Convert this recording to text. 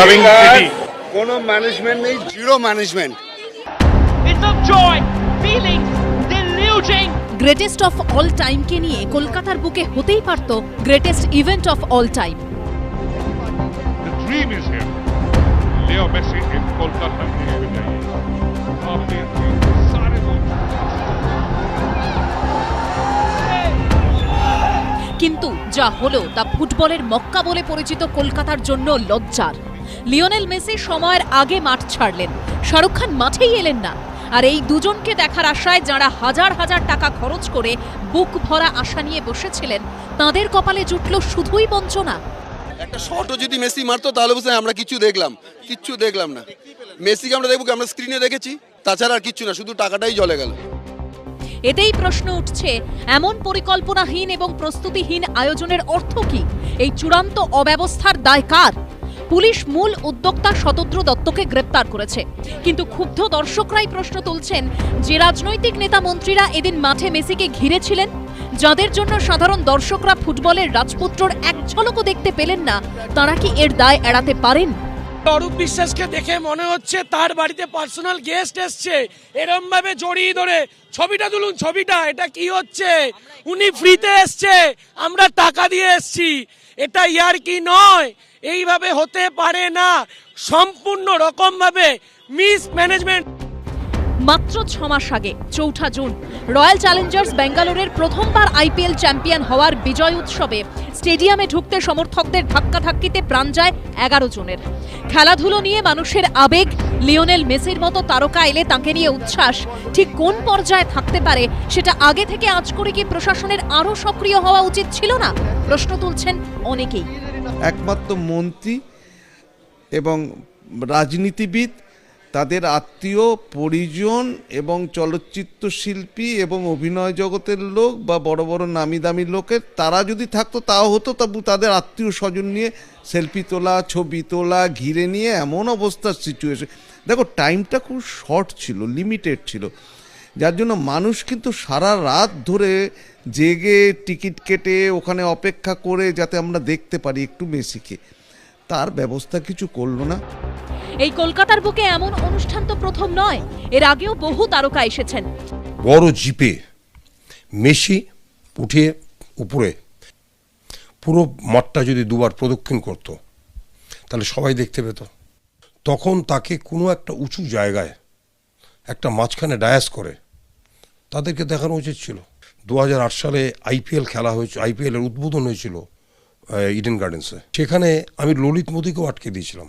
loving city. কোনো management নেই, zero management. It's of joy, feelings, deluging. Greatest of all টাইমকে নিয়ে কলকাতার বুকে হতেই পারত greatest event of all time. The dream is here. Leo Messi in Kolkata में जाइए। आपने सारे लोग কিন্তু যা হলো তা ফুটবলের মক্কা বলে পরিচিত কলকাতার জন্য লজ্জার। লিওনেল মেসি সময়ের আগে মাঠ ছাড়লেন, শাহরুখ খান মাঠেই এলেন না। আর এই দুজনকে দেখার আশায় যারা হাজার হাজার টাকা খরচ করে বুক ভরা আশা নিয়ে বসেছিলেন, তাদের কপালে জুটল শুধুই বঞ্চনা। একটা শটও যদি মেসি মারতো তাহলে বুঝতে আমরা কিচ্ছু দেখলাম না। মেসিকে আমরা দেখবো, আমরা স্ক্রিনে দেখেছি, তাছাড়া আর কিচ্ছু না, শুধু টাকাটাই জ্বলে গেল। এতেই প্রশ্ন উঠছে, এমন পরিকল্পনাহীন এবং প্রস্তুতিহীন আয়োজনের অর্থ কি? এই চূড়ান্ত অব্যবস্থার দায় কার? পুলিশ মূল উদ্যোক্তা শতদ্রু দত্তকে গ্রেপ্তার করেছে, কিন্তু ক্ষুব্ধ দর্শকরাই প্রশ্ন তুলছেন, যে রাজনৈতিক নেতা মন্ত্রীরা এদিন মাঠে মেসিকে ঘিরেছিলেন, যাদের জন্য সাধারণ দর্শকরা ফুটবলের রাজপুত্রর এক ঝলকও দেখতে পেলেন না, তারা কি এর দায় এড়াতে পারেন? অরূপ বিশ্বাসকে দেখে মনে হচ্ছে তার বাড়িতে পার্সোনাল গেস্ট এসছে, এরম ভাবে জড়িয়ে ধরে ছবিটা তুলুন, ছবিটা, এটা কি হচ্ছে? উনি ফ্রিতে এসছে, আমরা টাকা দিয়ে এসছি, এটা ইয়ার কি নয়, এইভাবে হতে পারে না। সম্পূর্ণ রকম ভাবে মিস ম্যানেজমেন্ট। মাত্র 6 মাস আগে 4 জুন রয়্যাল চ্যালেঞ্জার্স ব্যাঙ্গালোরের প্রথমবার আইপিএল চ্যাম্পিয়ন হওয়ার বিজয় উৎসবে স্টেডিয়ামে ঢুকতে সমর্থকদের ধাক্কাধাক্কিতে প্রাণ যায় 11 জনের। খেলাধুলো নিয়ে মানুষের আবেগ, লিওনেল মেসির মতো তারকা এলে তাঁকে নিয়ে উচ্ছ্বাস ঠিক কোন পর্যায়ে থাকতে পারে, সেটা আগে থেকে আঁচ করে কি প্রশাসনের আরও সক্রিয় হওয়া উচিত ছিল না? প্রশ্ন তুলছেন অনেকেই। একমাত্র মন্ত্রী এবং রাজনীতিবিদ, তাদের আত্মীয় পরিজন এবং চলচ্চিত্র শিল্পী এবং অভিনয় জগতের লোক বা বড় বড় নামি দামি লোকের, তারা যদি থাকতো তাও হতো, তবু তাদের আত্মীয় স্বজন নিয়ে সেলফি তোলা, ছবি তোলা, ঘিরে নিয়ে এমন অবস্থার সিচুয়েশন। দেখো, টাইমটা খুব শর্ট ছিল, লিমিটেড ছিল, যার জন্য মানুষ কিন্তু সারা রাত ধরে জেগে টিকিট কেটে ওখানে অপেক্ষা করে যাতে আমরা দেখতে পারি একটু মেসিকে, তার ব্যবস্থা কিছু করলো না। এই কলকাতার বুকে এমন অনুষ্ঠান তো প্রথম নয়, এর আগেও বহু তারকা এসেছেন। বড় জিপে মেসি উঠে উপরে পুরো মাঠটা যদি দুবার প্রদক্ষিণ করত, তাহলে সবাই দেখতে পেত। তখন তাকে কোনো একটা উঁচু জায়গায় একটা মাঝখানে ডায়াস করে তাদেরকে দেখানো উচিত ছিল। 2008 সালে আইপিএল খেলা হয়েছে, আইপিএলের উদ্বোধন হয়েছিল ইডেন গার্ডেন্সে, সেখানে আমি ললিত মোদীকেও আটকে দিয়েছিলাম।